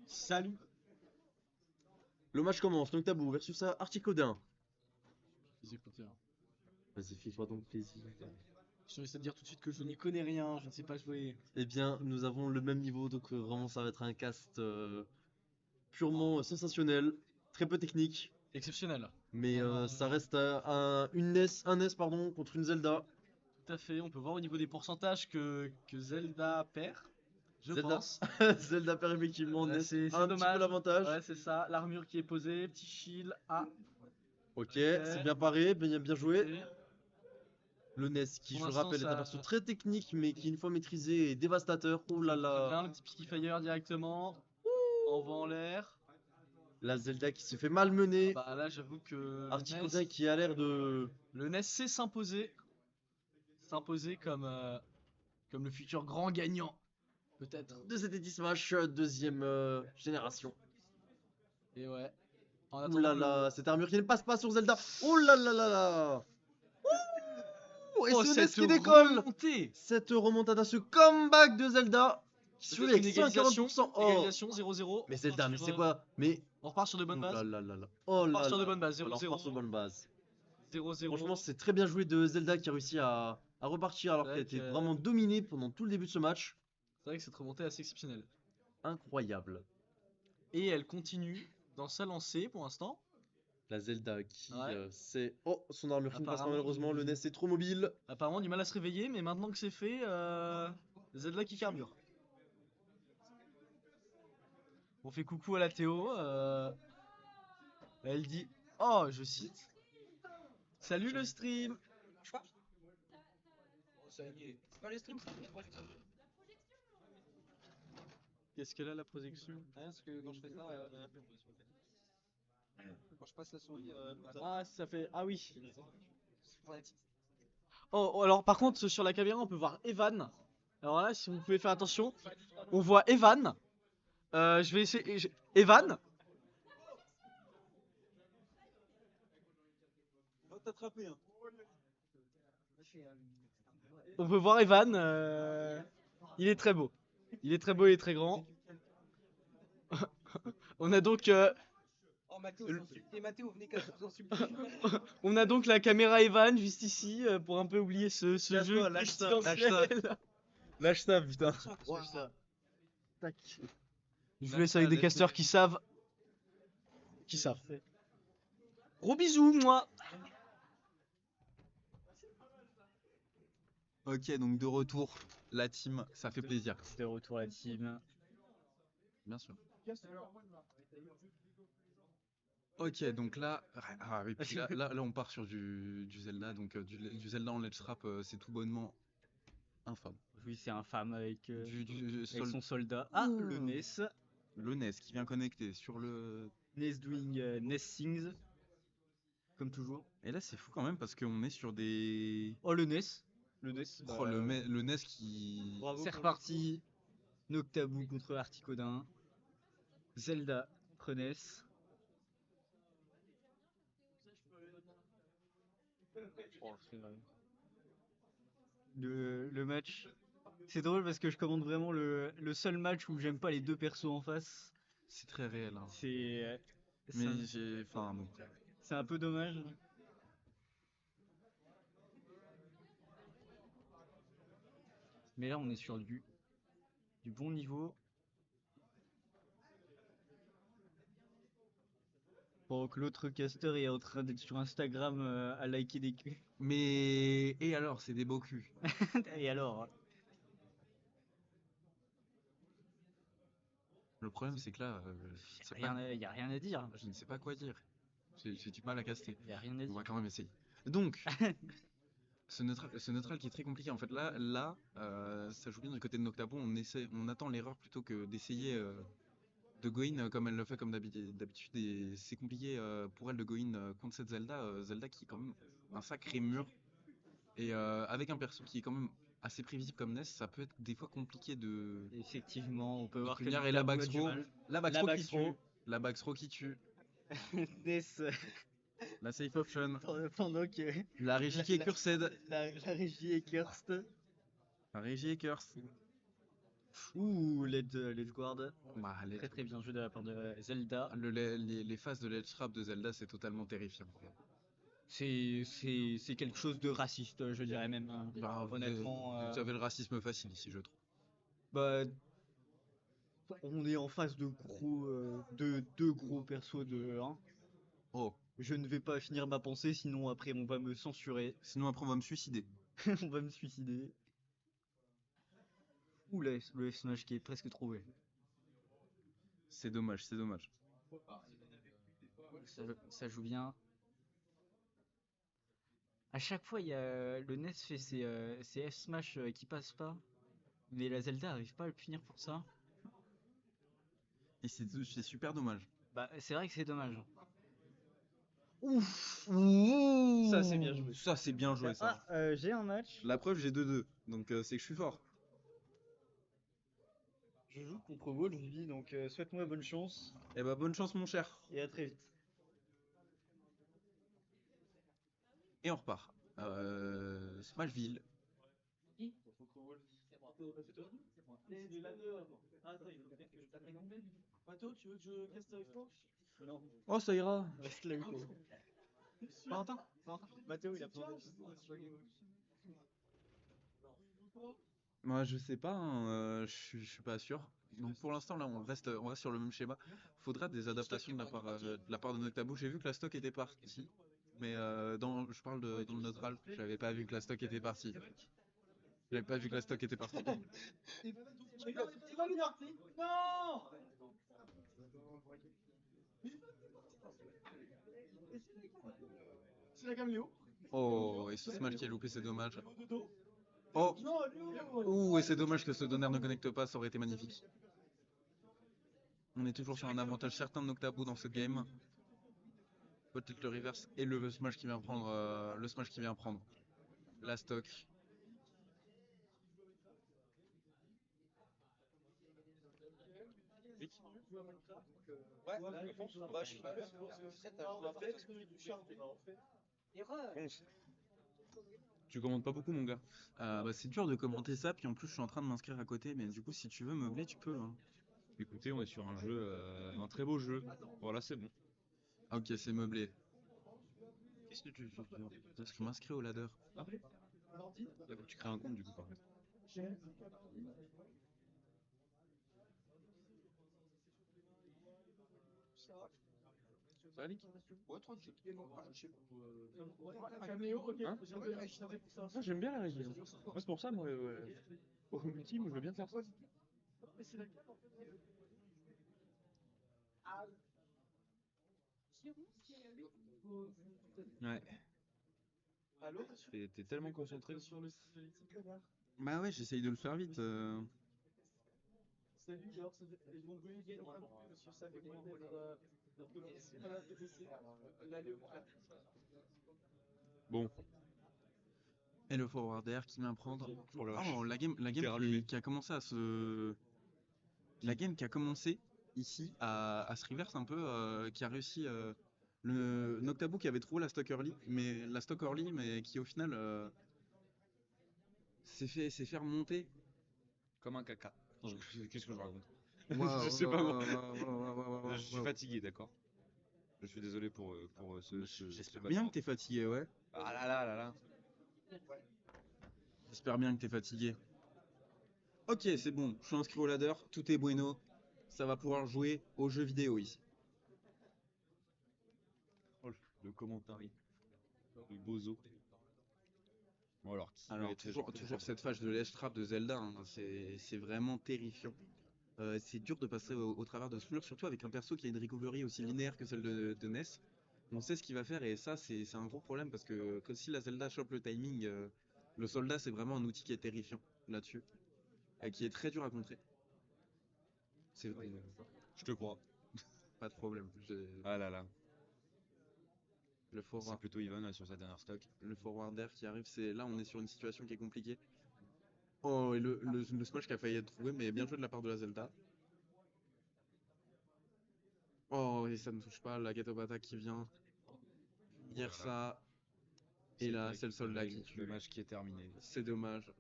Salut. Le match commence, Noctaboo versus Articodin. Les écouteurs. Vas-y, fais-toi donc plaisir. Je vais te dire tout de suite que je n'y connais rien, je ne sais pas jouer. Eh bien, nous avons le même niveau, donc vraiment ça va être un cast purement sensationnel, très peu technique, Exceptionnel. mais ça reste une NES, un NES pardon, contre une Zelda. Tout à fait, on peut voir au niveau des pourcentages que Zelda perd, je Zelda, pense. Zelda perd effectivement NES, C'est a un petit peu dommage. l'avantage. Ouais, c'est ça. L'armure qui est posée, petit shield. Ah, Ok, ok. c'est bien paré, bien joué. Ok. Le NES, qui Pour je le l'instant, rappelle est un perso ça très technique, mais qui une fois maîtrisé est dévastateur. Oh là fonctionne très là, bien. Le petit Sticky Fire directement. Envoie en l'air. la Zelda qui se fait malmener. Bah là, j'avoue que Articodin qui a l'air de Le NES sait s'imposer. S'imposer comme le futur grand gagnant. Peut-être. de cet Eddy Smash deuxième génération. Et ouais. En Ouh attendant là le. là, cette armure qui ne passe pas sur Zelda. Ouh là là là là. Ouh, et Oh, ce NES cette qui décolle. remontée! Cette remontada, ce comeback de Zelda. Qui se Peut-être avec une égalisation. 140%. Oh, Égalisation 0-0. mais Zelda, mais c'est quoi? Mais On repart sur de bonnes ouh là bases. là là là. On Oh repart là sur de là. bonnes bases. Alors, part sur 0-0. bonne base. Franchement, 0-0. c'est très bien joué de Zelda qui a réussi à repartir C'est alors qu'elle vrai était que vraiment dominée pendant tout le début de ce match. c'est vrai que cette remontée est assez exceptionnelle. Incroyable. Et elle continue dans sa lancée pour l'instant. La Zelda qui Ouais. sait. Oh, son armure qui ne passe pas Apparemment malheureusement. Le du. NES est trop mobile. Apparemment du mal à se réveiller, mais maintenant que c'est fait, Zelda qui carbure. On fait coucou à la Théo. Elle dit. Oh, je cite. Salut le stream! Qu'est-ce qu'elle a la projection? Parce que quand je fais ça, quand je passe la souris, Ah, ça fait. Ah oui. Oh, alors par contre, sur la caméra, on peut voir Evan. Alors là, si vous pouvez faire attention, on voit Evan. Je vais essayer. Evan, va t'attraper. Hein. on peut voir Evan. Il est très beau. Il est très beau, il est très grand. On a donc, Oh Mathéo, et Mathéo, venez qu'à vous insulter. on a donc la caméra Evan juste ici pour un peu oublier ce jeu Casse-toi, lâche ça, confidentiel. Lâche ça, putain. Lâche ça. Tac. Je vous laisse avec des casteurs qui savent. Qui savent. Gros bisous, moi. Ok, donc de retour, la team, ça fait plaisir. De retour la team. Bien sûr. Ok, donc là, et puis là, on part sur du Zelda, donc du Zelda en Let's Rap, c'est tout bonnement infâme. Oui, c'est infâme avec, Du avec son soldat. Ah, le NES. le NES qui vient connecter sur le. NES doing NES things. Comme toujours. Et là, c'est fou quand même parce qu'on est sur des. Oh, le NES. Le NES. Oh, le NES qui. Bravo. C'est reparti. Noctaboo contre Articodin. Zelda contre NES. Le match. C'est drôle parce que je commande vraiment le seul match où j'aime pas les deux persos en face. C'est très réel. Hein. C'est. Mais j'ai. Enfin, bon. C'est un peu dommage. Mais là, on est sur du bon niveau. Pendant que l'autre caster est en train d'être sur Instagram à liker des culs. Mais. Et alors, c'est des beaux culs. Et alors? Le problème, c'est que là. Y a rien à dire. Je ne sais pas quoi dire. J'ai du mal à caster. Y a rien à On dire. va quand même essayer. Donc, ce neutral qui est très compliqué. En fait, là, ça joue bien du côté de Noctabo. On attend l'erreur plutôt que d'essayer de go in comme elle le fait comme d'habitude. Et c'est compliqué pour elle de go in contre cette Zelda. Zelda qui est quand même un sacré mur. Et avec un perso qui est quand même assez prévisible comme Ness, ça peut être des fois compliqué de. Effectivement, on peut voir que punir et la Noctabo a back du throw. mal. La back La throw back qui throw. tue. La back throw qui tue. Ness, La safe option. pendant que La régie qui est cursed. la régie est cursed. La régie est curse. Ouh, Let's Guard. Bah, Très très bien joué de la part de Zelda. les phases de l'edge trap de Zelda, c'est totalement terrifiant. C'est quelque chose de raciste, je dirais même. Bah, Honnêtement, vous avez le racisme facile ici, je trouve. bah, on est en face de deux gros persos de 1. Oh, Je ne vais pas finir ma pensée, sinon après on va me censurer. sinon après on va me suicider. On va me suicider. Ouh, le F-Smash qui est presque trouvé. C'est dommage, c'est dommage. Ça joue bien. À chaque fois, il y a le NES fait ses F-Smash qui passent pas. Mais la Zelda arrive pas à le punir pour ça. Et c'est super dommage. Bah, c'est vrai que c'est dommage. Ouf! Ça, c'est bien joué. Ça, c'est bien joué, ça. J'ai un match. La preuve, j'ai 2-2. Donc, c'est que je suis fort. Je joue contre Wolfie, donc souhaite-moi bonne chance Eh bah, bonne chance, mon cher. et à très vite. Et on repart. Smashville. Mato, tu veux que je reste avec toi? Non, Oh, ça ira. reste là où t'es. Valentin? Mathéo, il a besoin d'aide. Moi, je sais pas, hein, je suis pas sûr. Donc pour l'instant, là, on reste sur le même schéma. Faudra des adaptations de la part de Noctabo. J'ai vu que la stock était partie, mais je parle dans le neutral. J'avais pas vu que la stock était partie. J'avais pas vu que la stock était partie. Non! C'est la caméo. Oh, et ce smash qui est loupé, c'est dommage. Oh, ouh, et c'est dommage que ce donner ne connecte pas, ça aurait été magnifique. On est toujours sur un avantage certain de Noctabo dans ce game. Peut-être le reverse et le smash qui vient prendre, le smash qui vient prendre la stock. Ouais, bah, je suis pas sûr. Tu commentes pas beaucoup, mon gars. Bah, c'est dur de commenter ça, puis en plus je suis en train de m'inscrire à côté, mais du coup si tu veux meubler, tu peux, hein. Écoutez, on est sur un jeu, un très beau jeu. Voilà, c'est bon. Ah, ok, c'est meublé. Qu'est-ce que tu veux faire? Parce que je m'inscris au ladder. Là, faut que tu crées un compte du coup, par contre. Ça va, Nick? Ouais, tranquille. Hein? Ah, j'aime bien la régie. Moi, c'est pour ça, moi, au multi, moi, je veux bien faire ça. Ouais. T'es tellement concentré. Bah ouais, j'essaye de le faire vite. Bon, Et le forward air qui vient prendre. oh la vache. Oh, la game T'es rallumé. qui a commencé à se. La game qui a commencé ici à se reverse un peu, qui a réussi. Le Noctabo qui avait trouvé la stock early, mais qui au final s'est fait remonter. Comme un caca. Qu'est-ce que je raconte? Waouh, Je sais pas moi. waouh, Je suis waouh. fatigué, d'accord? Je suis désolé pour J'espère ce bien battement. que t'es fatigué, ouais. Ah là là là là. J'espère bien que t'es fatigué. Ok, c'est bon, je suis inscrit au ladder, tout est bueno. Ça va pouvoir jouer aux jeux vidéo ici. Oh, le commentaire. Le bozo. Bon alors, qui va Alors, être toujours cette phase de l'edge trap de Zelda, hein, c'est vraiment terrifiant. C'est dur de passer au travers de ce mur, surtout avec un perso qui a une recovery aussi linéaire que celle de NES. On sait ce qu'il va faire et ça, c'est un gros problème parce que si la Zelda chope le timing, le soldat, c'est vraiment un outil qui est terrifiant là-dessus et qui est très dur à contrer. C'est Je te crois. pas de problème. Ah là là. Le C'est forward, plutôt Ivan là, sur sa dernière stock. le forward air qui arrive, c'est là, on est sur une situation qui est compliquée. Oh, et le smash qui a failli être trouvé, mais bien joué de la part de la Zelda. Oh, et ça ne touche pas, la Gato attack qui vient. Hier Voilà. ça. Et là, c'est le soldat qui Le tue. match qui est terminé. C'est dommage.